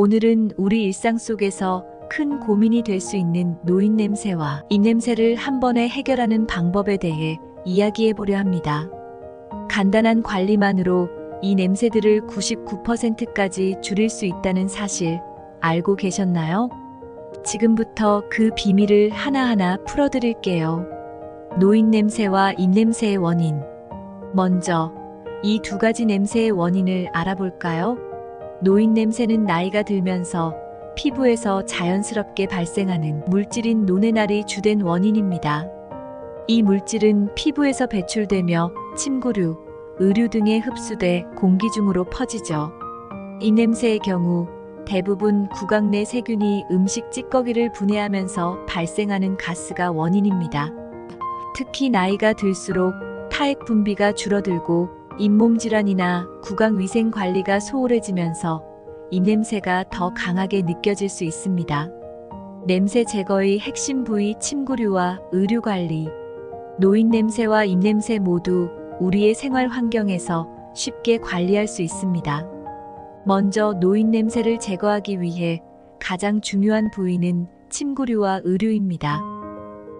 오늘은 우리 일상 속에서 큰 고민이 될 수 있는 노인 냄새와 입냄새를 한 번에 해결하는 방법에 대해 이야기해 보려 합니다. 간단한 관리만으로 이 냄새들을 99%까지 줄일 수 있다는 사실 알고 계셨나요? 지금부터 그 비밀을 하나하나 풀어드릴게요. 노인 냄새와 입냄새의 원인. 먼저 이 두 가지 냄새의 원인을 알아볼까요? 노인 냄새는 나이가 들면서 피부에서 자연스럽게 발생하는 물질인 노네날이 주된 원인입니다. 이 물질은 피부에서 배출되며 침구류, 의류 등에 흡수돼 공기 중으로 퍼지죠. 입냄새의 경우 대부분 구강 내 세균이 음식 찌꺼기를 분해하면서 발생하는 가스가 원인입니다. 특히 나이가 들수록 타액 분비가 줄어들고 잇몸 질환이나 구강 위생 관리가 소홀해지면서 입냄새가 더 강하게 느껴질 수 있습니다. 냄새 제거의 핵심 부위 침구류와 의류 관리. 노인 냄새와 입냄새 모두 우리의 생활 환경에서 쉽게 관리할 수 있습니다. 먼저 노인 냄새를 제거하기 위해 가장 중요한 부위는 침구류와 의류입니다.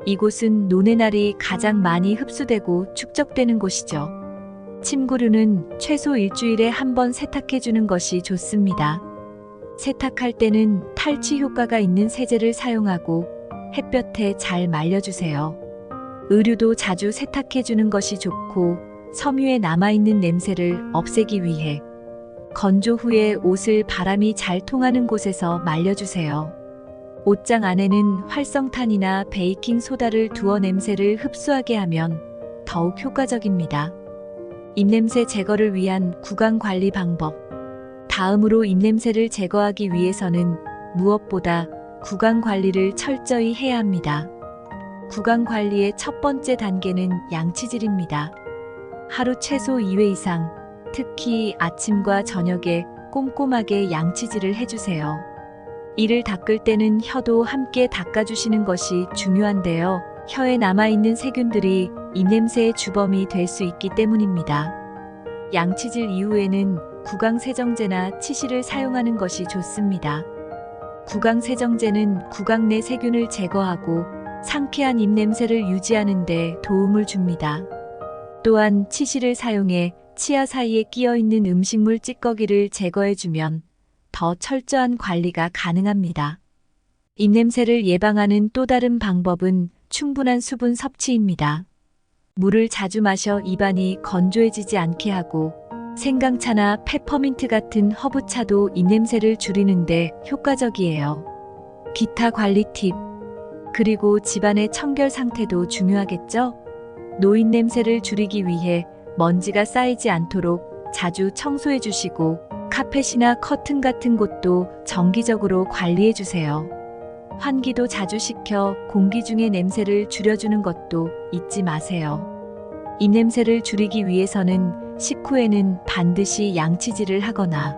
이곳은 노네날이 가장 많이 흡수되고 축적되는 곳이죠. 침구류는 최소 일주일에 한 번 세탁해주는 것이 좋습니다. 세탁할 때는 탈취 효과가 있는 세제를 사용하고 햇볕에 잘 말려주세요. 의류도 자주 세탁해주는 것이 좋고 섬유에 남아있는 냄새를 없애기 위해 건조 후에 옷을 바람이 잘 통하는 곳에서 말려주세요. 옷장 안에는 활성탄이나 베이킹 소다를 두어 냄새를 흡수하게 하면 더욱 효과적입니다. 입냄새 제거를 위한 구강 관리 방법. 다음으로 입냄새를 제거하기 위해서는 무엇보다 구강 관리를 철저히 해야 합니다. 구강 관리의 첫 번째 단계는 양치질입니다. 하루 최소 2회 이상, 특히 아침과 저녁에 꼼꼼하게 양치질을 해주세요. 이를 닦을 때는 혀도 함께 닦아주시는 것이 중요한데요. 혀에 남아있는 세균들이 입냄새의 주범이 될 수 있기 때문입니다. 양치질 이후에는 구강세정제나 치실을 사용하는 것이 좋습니다. 구강세정제는 구강 내 세균을 제거하고 상쾌한 입냄새를 유지하는 데 도움을 줍니다. 또한 치실을 사용해 치아 사이에 끼어있는 음식물 찌꺼기를 제거해주면 더 철저한 관리가 가능합니다. 입냄새를 예방하는 또 다른 방법은 충분한 수분 섭취입니다. 물을 자주 마셔 입안이 건조해지지 않게 하고 생강차나 페퍼민트 같은 허브차도 입냄새를 줄이는데 효과적이에요. 기타 관리 팁. 그리고 집안의 청결 상태도 중요하겠죠? 노인 냄새를 줄이기 위해 먼지가 쌓이지 않도록 자주 청소해 주시고 카펫이나 커튼 같은 곳도 정기적으로 관리해 주세요. 환기도 자주 시켜 공기 중의 냄새를 줄여주는 것도 잊지 마세요. 입냄새를 줄이기 위해서는 식후에는 반드시 양치질을 하거나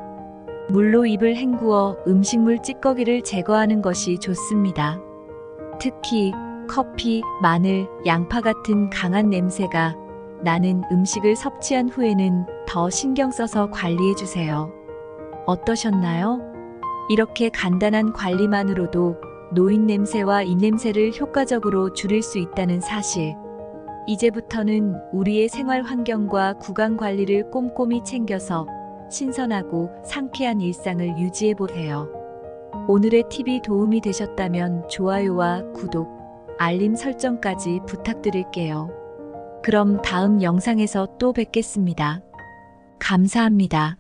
물로 입을 헹구어 음식물 찌꺼기를 제거하는 것이 좋습니다. 특히 커피, 마늘, 양파 같은 강한 냄새가 나는 음식을 섭취한 후에는 더 신경 써서 관리해 주세요. 어떠셨나요? 이렇게 간단한 관리만으로도 노인 냄새와 입냄새를 효과적으로 줄일 수 있다는 사실. 이제부터는 우리의 생활 환경과 구강 관리를 꼼꼼히 챙겨서 신선하고 상쾌한 일상을 유지해 보세요. 오늘의 팁이 도움이 되셨다면 좋아요와 구독, 알림 설정까지 부탁드릴게요. 그럼 다음 영상에서 또 뵙겠습니다. 감사합니다.